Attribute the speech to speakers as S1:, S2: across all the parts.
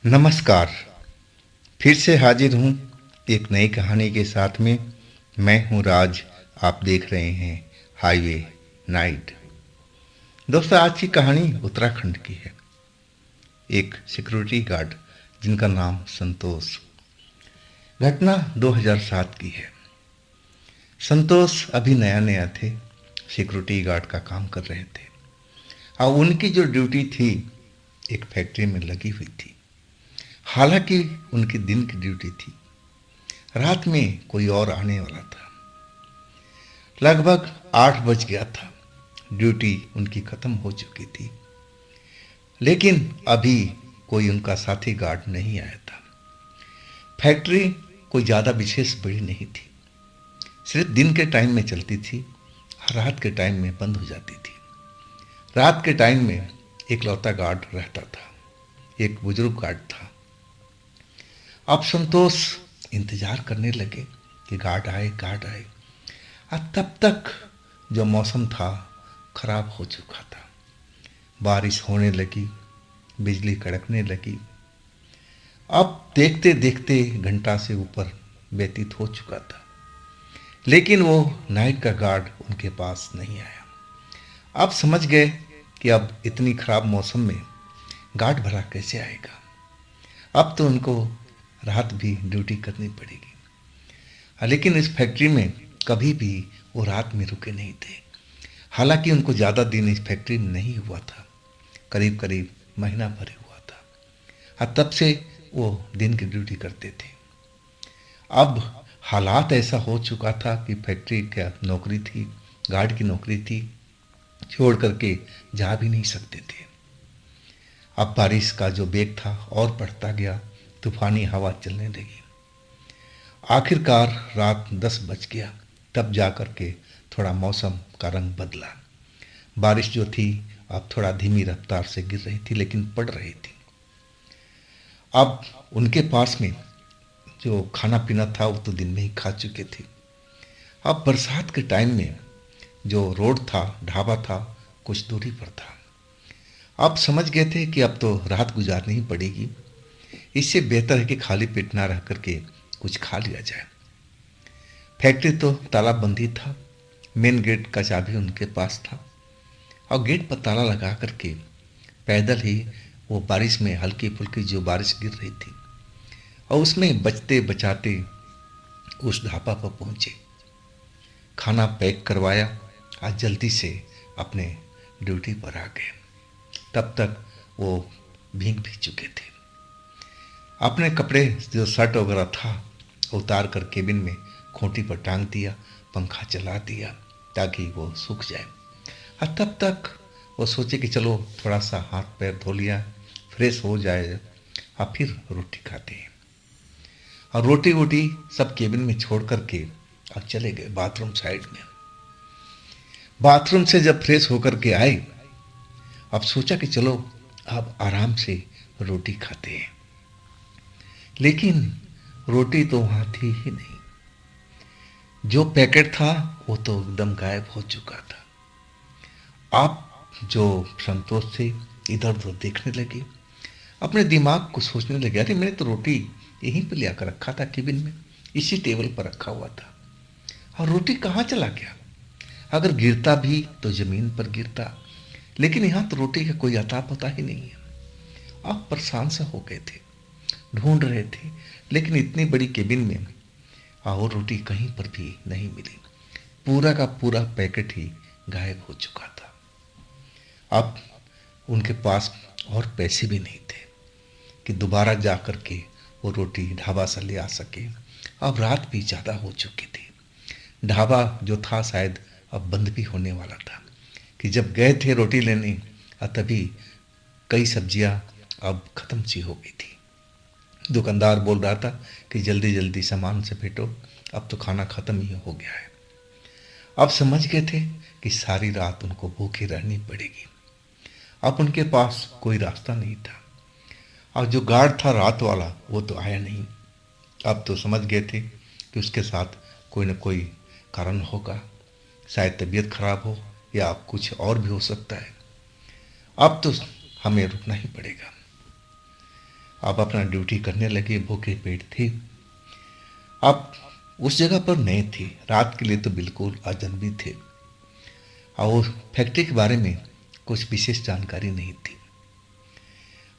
S1: नमस्कार। फिर से हाजिर हूँ एक नई कहानी के साथ में। मैं हूँ राज। आप देख रहे हैं हाईवे नाइट। दोस्तों, आज की कहानी उत्तराखंड की है। एक सिक्योरिटी गार्ड जिनका नाम संतोष। घटना 2007 की है। संतोष अभी नया नया थे, सिक्योरिटी गार्ड का काम कर रहे थे। और उनकी जो ड्यूटी थी एक फैक्ट्री में लगी हुई थी। हालांकि उनकी दिन की ड्यूटी थी, रात में कोई और आने वाला था। लगभग 8 बज गया था। ड्यूटी उनकी खत्म हो चुकी थी, लेकिन अभी कोई उनका साथी गार्ड नहीं आया था। फैक्ट्री कोई ज़्यादा विशेष बड़ी नहीं थी, सिर्फ दिन के टाइम में चलती थी, रात के टाइम में बंद हो जाती थी। रात के टाइम में एक लौता गार्ड रहता था, एक बुजुर्ग गार्ड था। अब संतोष इंतजार करने लगे कि गार्ड आए, गार्ड आए। और तब तक जो मौसम था खराब हो चुका था। बारिश होने लगी, बिजली कड़कने लगी। अब देखते देखते घंटा से ऊपर व्यतीत हो चुका था, लेकिन वो नाइट का गार्ड उनके पास नहीं आया। अब समझ गए कि अब इतनी खराब मौसम में गार्ड भला कैसे आएगा। अब तो उनको रात भी ड्यूटी करनी पड़ेगी। लेकिन इस फैक्ट्री में कभी भी वो रात में रुके नहीं थे। हालांकि उनको ज़्यादा दिन इस फैक्ट्री में नहीं हुआ था, करीब करीब महीना भर हुआ था। और तब से वो दिन की ड्यूटी करते थे। अब हालात ऐसा हो चुका था कि फैक्ट्री क्या नौकरी थी, गार्ड की नौकरी थी, छोड़ करके जा भी नहीं सकते थे। अब बारिश का जो बेग था और बढ़ता गया, तूफानी हवा चलने लगी। आखिरकार रात 10 बज गया, तब जा कर के थोड़ा मौसम का रंग बदला। बारिश जो थी अब थोड़ा धीमी रफ्तार से गिर रही थी, लेकिन पड़ रही थी। अब उनके पास में जो खाना पीना था वो तो दिन में ही खा चुके थे। अब बरसात के टाइम में जो रोड था, ढाबा था, कुछ दूरी पर था। अब समझ गए थे कि अब तो रात गुजारनी ही पड़ेगी। इससे बेहतर है कि खाली पेट ना रह करके कुछ खा लिया जाए। फैक्ट्री तो तालाबंदी था, मेन गेट का चाबी उनके पास था। और गेट पर ताला लगा करके पैदल ही वो बारिश में हल्की फुल्की जो बारिश गिर रही थी और उसमें बचते बचाते उस ढाबा पर पहुंचे। खाना पैक करवाया और जल्दी से अपने ड्यूटी पर आ गए। तब तक वो भीग भी चुके थे। अपने कपड़े जो शर्ट वगैरह था उतार कर केबिन में खूंटी पर टांग दिया, पंखा चला दिया ताकि वो सूख जाए। और तब तक वो सोचे कि चलो थोड़ा सा हाथ पैर धो लिया, फ्रेश हो जाए, और फिर रोटी खाते हैं। और रोटी वोटी सब केबिन में छोड़ करके अब चले गए बाथरूम साइड में। बाथरूम से जब फ्रेश होकर के आए, अब सोचा कि चलो अब आराम से रोटी खाते हैं। लेकिन रोटी तो वहाँ थी ही नहीं। जो पैकेट था वो तो एकदम गायब हो चुका था। आप जो संतोष थे इधर उधर देखने लगे, अपने दिमाग को सोचने लगे, अरे मैंने तो रोटी यहीं पे ले आकर रखा था केबिन में, इसी टेबल पर रखा हुआ था, और रोटी कहाँ चला गया। अगर गिरता भी तो जमीन पर गिरता, लेकिन यहाँ तो रोटी का कोई अता पता ही नहीं है। आप परेशान से हो गए थे, ढूंढ रहे थे, लेकिन इतनी बड़ी केबिन में और रोटी कहीं पर भी नहीं मिली। पूरा का पूरा पैकेट ही गायब हो चुका था। अब उनके पास और पैसे भी नहीं थे कि दोबारा जा कर के वो रोटी ढाबा से ले आ सके। अब रात भी ज़्यादा हो चुकी थी। ढाबा जो था शायद अब बंद भी होने वाला था कि जब गए थे रोटी लेने, तभी कई सब्जियां अब ख़त्म सी हो गई थी। दुकानदार बोल रहा था कि जल्दी जल्दी सामान से फेंटो, अब तो खाना ख़त्म ही हो गया है। अब समझ गए थे कि सारी रात उनको भूखे रहनी पड़ेगी। अब उनके पास कोई रास्ता नहीं था। और जो गार्ड था रात वाला वो तो आया नहीं। अब तो समझ गए थे कि उसके साथ कोई न कोई कारण होगा, शायद तबीयत खराब हो या कुछ और भी हो सकता है। अब तो हमें रुकना ही पड़ेगा। अब अपना ड्यूटी करने लगे, भूखे पेट थे। अब उस जगह पर नए थे, रात के लिए तो बिल्कुल अजनबी थे और फैक्ट्री के बारे में कुछ विशेष जानकारी नहीं थी।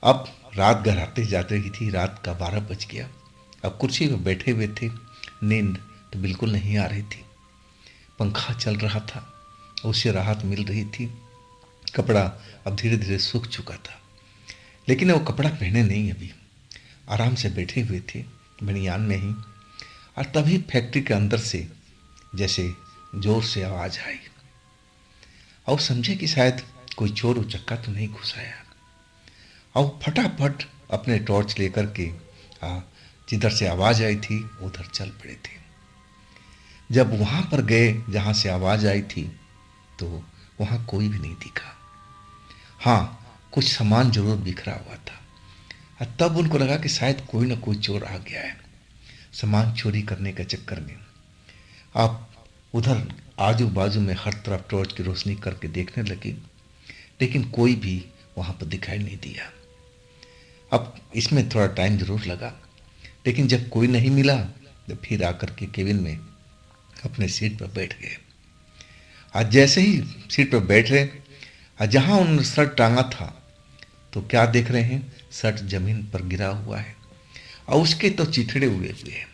S1: अब रात घर आते जाते ही थी, रात का 12 बज गया। अब कुर्सी पर बैठे हुए थे, नींद तो बिल्कुल नहीं आ रही थी। पंखा चल रहा था, उससे राहत मिल रही थी। कपड़ा अब धीरे धीरे सूख चुका था, लेकिन वो कपड़ा पहने नहीं, अभी आराम से बैठे हुए थे बनियान में ही। और तभी फैक्ट्री के अंदर से जैसे जोर से आवाज़ आई और समझे कि शायद कोई चोर उचक्का तो नहीं घुस आया। और फटाफट अपने टॉर्च लेकर के जिधर से आवाज़ आई थी उधर चल पड़े थे। जब वहाँ पर गए जहाँ से आवाज़ आई थी तो वहाँ कोई भी नहीं दिखा। हाँ, कुछ सामान जरूर बिखरा हुआ था। और तब उनको लगा कि शायद कोई ना कोई चोर आ गया है सामान चोरी करने के चक्कर में। आप उधर आजू बाजू में हर तरफ टॉर्च की रोशनी करके देखने लगे, लेकिन कोई भी वहाँ पर दिखाई नहीं दिया। अब इसमें थोड़ा टाइम जरूर लगा, लेकिन जब कोई नहीं मिला तो फिर आकर के केबिन में अपने सीट पर बैठ गए। आज जैसे ही सीट पर बैठ रहे, जहाँ उन्होंने शर्ट टांगा था तो क्या देख रहे हैं, शर्ट जमीन पर गिरा हुआ है और उसके तो चिथड़े हुए हैं।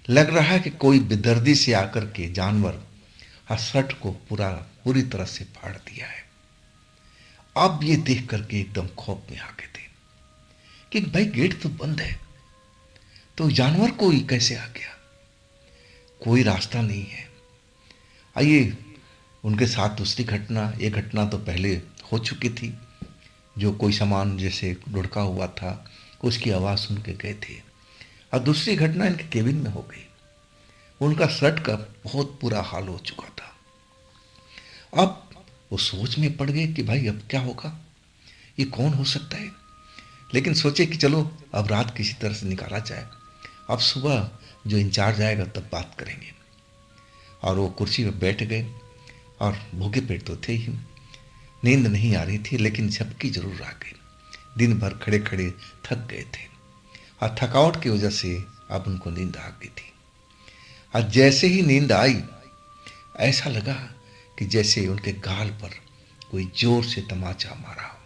S1: लग रहा है कि कोई बेदर्दी से आकर के जानवर शर्ट को पूरी तरह से फाड़ दिया है। अब ये देख करके एकदम खौफ में आ गए थे कि भाई गेट तो बंद है, तो जानवर कोई कैसे आ गया, कोई रास्ता नहीं है। आइए, उनके साथ दूसरी घटना, ये घटना तो पहले हो चुकी थी। जो कोई सामान जैसे लुढ़का हुआ था उसकी आवाज़ सुन के गए थे, और दूसरी घटना इनके केबिन में हो गई। उनका शर्ट का बहुत बुरा हाल हो चुका था। अब वो सोच में पड़ गए कि भाई अब क्या होगा, ये कौन हो सकता है। लेकिन सोचे कि चलो अब रात किसी तरह से निकाला जाए, अब सुबह जो इंचार्ज आएगा तब बात करेंगे। और वो कुर्सी पर बैठ गए और भूखे पेट तो थे ही, नींद नहीं आ रही थी, लेकिन झपकी जरूर आ गई। दिन भर खड़े खड़े थक गए थे और थकावट की वजह से अब उनको नींद आ गई थी। और जैसे ही नींद आई, ऐसा लगा कि जैसे उनके गाल पर कोई जोर से तमाचा मारा हो।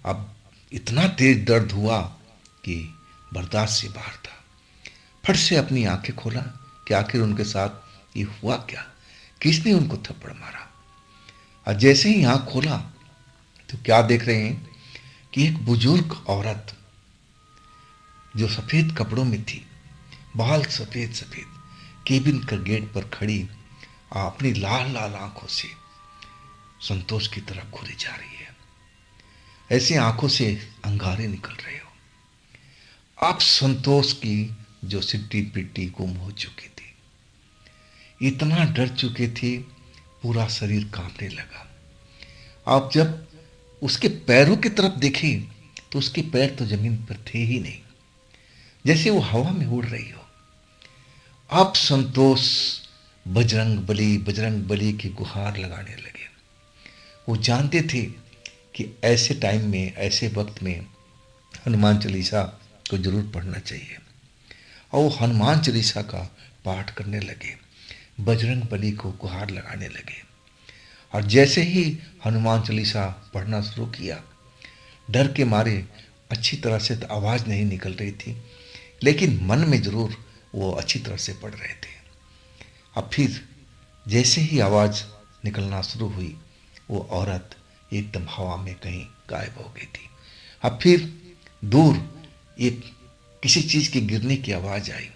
S1: अब इतना तेज दर्द हुआ कि बर्दाश्त से बाहर था। फट से अपनी आंखें खोला कि आखिर उनके साथ ये हुआ क्या, किसने उनको थप्पड़ मारा। और जैसे ही आंख खोला तो क्या देख रहे हैं कि एक बुजुर्ग औरत जो सफेद कपड़ों में थी, बाल सफेद सफेद, केबिन के गेट पर खड़ी अपनी लाल लाल आंखों से संतोष की तरफ घूरी जा रही है। ऐसी आंखों से अंगारे निकल रहे हो। अब संतोष की जो सिट्टी पिट्टी गुम हो चुकी थी, इतना डर चुके थे, पूरा शरीर कांपने लगा। आप जब उसके पैरों की तरफ देखे तो उसके पैर तो जमीन पर थे ही नहीं, जैसे वो हवा में उड़ रही हो। अब संतोष बजरंग बली की गुहार लगाने लगे। वो जानते थे कि ऐसे टाइम में, ऐसे वक्त में हनुमान चालीसा को जरूर पढ़ना चाहिए। और वो हनुमान चालीसा का पाठ करने लगे, बजरंग बली को गुहार लगाने लगे। और जैसे ही हनुमान चालीसा पढ़ना शुरू किया, डर के मारे अच्छी तरह से तो आवाज़ नहीं निकल रही थी, लेकिन मन में ज़रूर वो अच्छी तरह से पढ़ रहे थे। अब फिर जैसे ही आवाज़ निकलना शुरू हुई, वो औरत एकदम हवा में कहीं गायब हो गई थी। अब फिर दूर एक किसी चीज़ के गिरने की आवाज़ आई।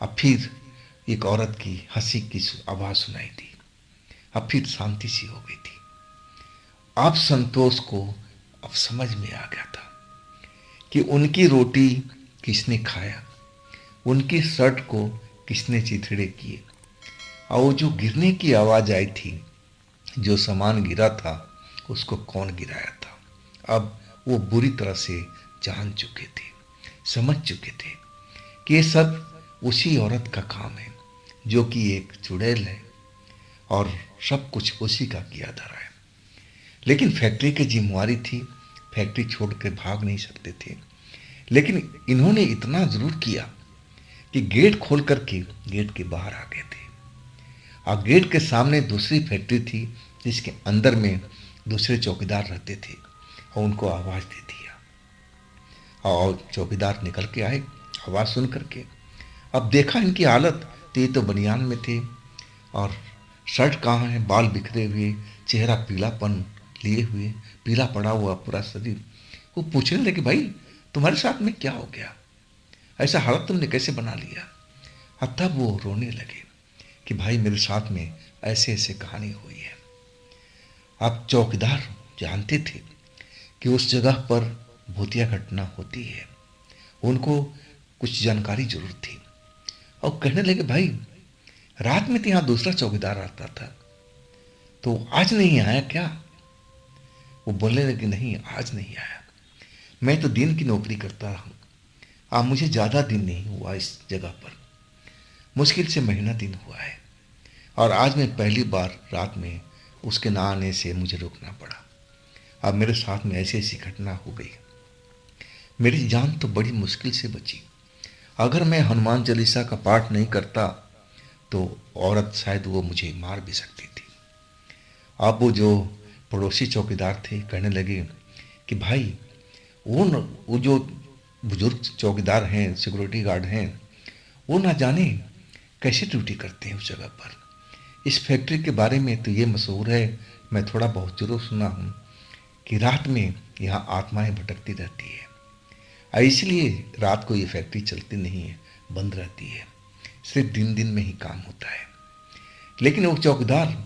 S1: अब फिर एक औरत की हंसी की आवाज़ सुनाई दी। अब फिर शांति सी हो गई थी। अब संतोष को अब समझ में आ गया था कि उनकी रोटी किसने खाया, उनकी शर्ट को किसने चिथड़े किए, और वो जो गिरने की आवाज़ आई थी, जो सामान गिरा था, उसको कौन गिराया था। अब वो बुरी तरह से जान चुके थे, समझ चुके थे कि ये सब उसी औरत का काम है जो कि एक चुड़ैल है और सब कुछ उसी का किया धरा है। लेकिन फैक्ट्री की जिम्मेवारी थी, फैक्ट्री छोड़ के भाग नहीं सकते थे, लेकिन इन्होंने इतना ज़रूर किया कि गेट खोल करके गेट के बाहर आ गए थे। और गेट के सामने दूसरी फैक्ट्री थी जिसके अंदर में दूसरे चौकीदार रहते थे, और उनको आवाज़ दे दिया। और चौकीदार निकल के आए आवाज़ सुन करके। अब देखा इनकी हालत, तो ये तो बनियान में थे और शर्ट कहाँ है, बाल बिखरे हुए, चेहरा पीलापन लिए हुए, पीला पड़ा हुआ पूरा शरीर। वो पूछने लगे, भाई तुम्हारे साथ में क्या हो गया, ऐसा हालत तुमने कैसे बना लिया। और तब वो रोने लगे कि भाई मेरे साथ में ऐसे ऐसे कहानी हुई है। अब चौकीदार जानते थे कि उस जगह पर भूतिया घटना होती है, उनको कुछ जानकारी जरूर थी। और कहने लगे, भाई रात में तो यहाँ दूसरा चौकीदार आता था, तो आज नहीं आया क्या। वो बोलने लगे, नहीं आज नहीं आया, मैं तो दिन की नौकरी करता हूँ। अब मुझे ज़्यादा दिन नहीं हुआ इस जगह पर, मुश्किल से महीना दिन हुआ है, और आज मैं पहली बार रात में उसके ना आने से मुझे रुकना पड़ा। अब मेरे साथ में ऐसी ऐसी घटना हो गई, मेरी जान तो बड़ी मुश्किल से बची। अगर मैं हनुमान चालीसा का पाठ नहीं करता तो औरत शायद वो मुझे मार भी सकती थी। अब वो जो पड़ोसी चौकीदार थे कहने लगे कि भाई वो जो बुजुर्ग चौकीदार हैं, सिक्योरिटी गार्ड हैं, वो ना जाने कैसे ड्यूटी करते हैं उस जगह पर। इस फैक्ट्री के बारे में तो ये मशहूर है, मैं थोड़ा बहुत जरूर सुना हूँ कि रात में यहाँ आत्माएं भटकती रहती है, और इसलिए रात को ये फैक्ट्री चलती नहीं है, बंद रहती है, सिर्फ दिन दिन में ही काम होता है। लेकिन वो चौकीदार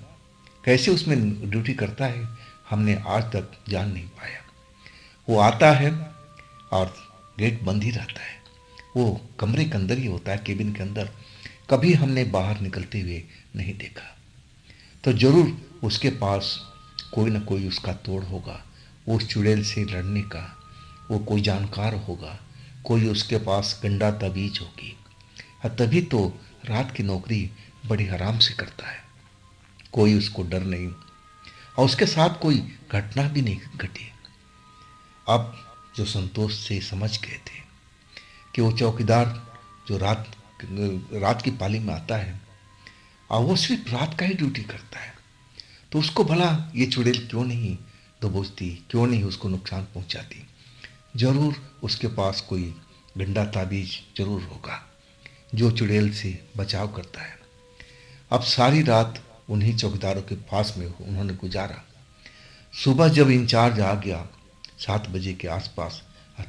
S1: कैसे उसमें ड्यूटी करता है हमने आज तक जान नहीं पाया। वो आता है और गेट बंद ही रहता है, वो कमरे के अंदर ही होता है, केबिन के अंदर, कभी हमने बाहर निकलते हुए नहीं देखा। तो जरूर उसके पास कोई ना कोई उसका तोड़ होगा, वो उस चुड़ैल से लड़ने का, वो कोई जानकार होगा, कोई उसके पास गंदा तबीज होगी। और तभी तो रात की नौकरी बड़ी आराम से करता है, कोई उसको डर नहीं, और उसके साथ कोई घटना भी नहीं घटी। अब जो संतोष से समझ गए थे कि वो चौकीदार जो रात की पाली में आता है और वो सिर्फ रात का ही ड्यूटी करता है, तो उसको भला ये चुड़ैल क्यों नहीं दबोचती, क्यों नहीं उसको नुकसान पहुंचाती। जरूर उसके पास कोई गंदा ताबीज जरूर होगा जो चुड़ैल से बचाव करता है। अब सारी रात उन्हीं चौकीदारों के पास में उन्होंने गुजारा। सुबह जब इंचार्ज आ गया 7 बजे के आसपास,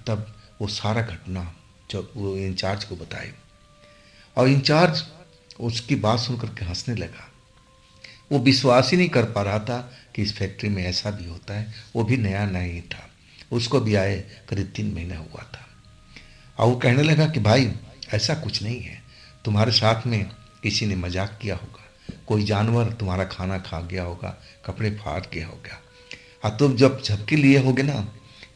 S1: तब वो सारा घटना जब वो इंचार्ज को बताई, और इंचार्ज उसकी बात सुन करके हंसने लगा। वो विश्वास ही नहीं कर पा रहा था कि इस फैक्ट्री में ऐसा भी होता है। वो भी नया नया ही था, उसको भी आए करीब 3 महीना हुआ था। और वो कहने लगा कि भाई ऐसा कुछ नहीं है, तुम्हारे साथ में किसी ने मजाक किया होगा, कोई जानवर तुम्हारा खाना खा गया होगा, कपड़े फाड़ गया होगा, और तुम जब झपकी लिए होगे ना,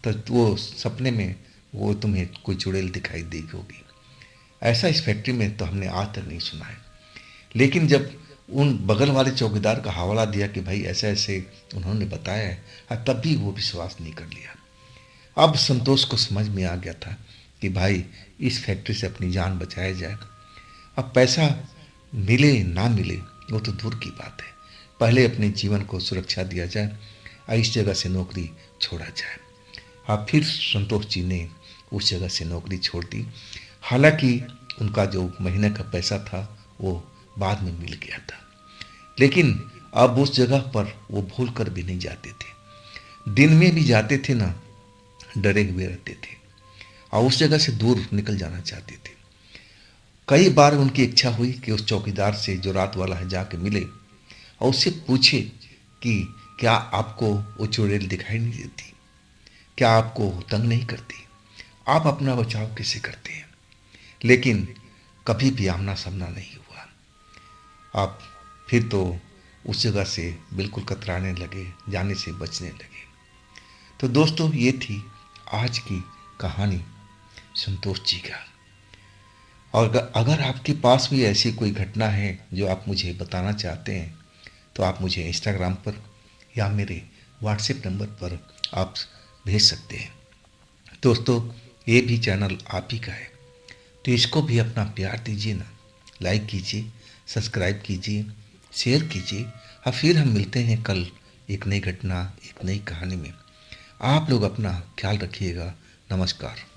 S1: तो वो सपने में वो तुम्हें कोई चुड़ैल दिखाई देगी होगी। ऐसा इस फैक्ट्री में तो हमने आज तक नहीं सुना है। लेकिन जब उन बगल वाले चौकीदार का हवाला दिया कि भाई ऐसे ऐसे उन्होंने बताया है, तब भी वो विश्वास नहीं कर लिया। अब संतोष को समझ में आ गया था कि भाई इस फैक्ट्री से अपनी जान बचाया जाए। अब पैसा मिले ना मिले वो तो दूर की बात है, पहले अपने जीवन को सुरक्षा दिया जाए और इस जगह से नौकरी छोड़ा जाए। अब फिर संतोष जी ने उस जगह से नौकरी छोड़ दी। हालांकि उनका जो महीने का पैसा था वो बाद में मिल गया था, लेकिन अब उस जगह पर वो भूल कर भी नहीं जाते थे। दिन में भी जाते थे ना, डरे हुए रहते थे और उस जगह से दूर निकल जाना चाहते थे। कई बार उनकी इच्छा हुई कि उस चौकीदार से जो रात वाला है जाके मिले और उससे पूछे कि क्या आपको वो चुड़ैल दिखाई नहीं देती, क्या आपको तंग नहीं करती, आप अपना बचाव कैसे करते हैं। लेकिन कभी भी आमना सामना नहीं हुआ। आप फिर तो उस जगह से बिल्कुल कतराने लगे, जाने से बचने लगे। तो दोस्तों, ये थी आज की कहानी संतोष जी का। और अगर आपके पास भी ऐसी कोई घटना है जो आप मुझे बताना चाहते हैं, तो आप मुझे इंस्टाग्राम पर या मेरे व्हाट्सएप नंबर पर आप भेज सकते हैं। दोस्तों, ये भी चैनल आप ही का है, तो इसको भी अपना प्यार दीजिए ना, लाइक कीजिए, सब्सक्राइब कीजिए, शेयर कीजिए। और फिर हम मिलते हैं कल एक नई घटना, एक नई कहानी में। आप लोग अपना ख्याल रखिएगा। नमस्कार।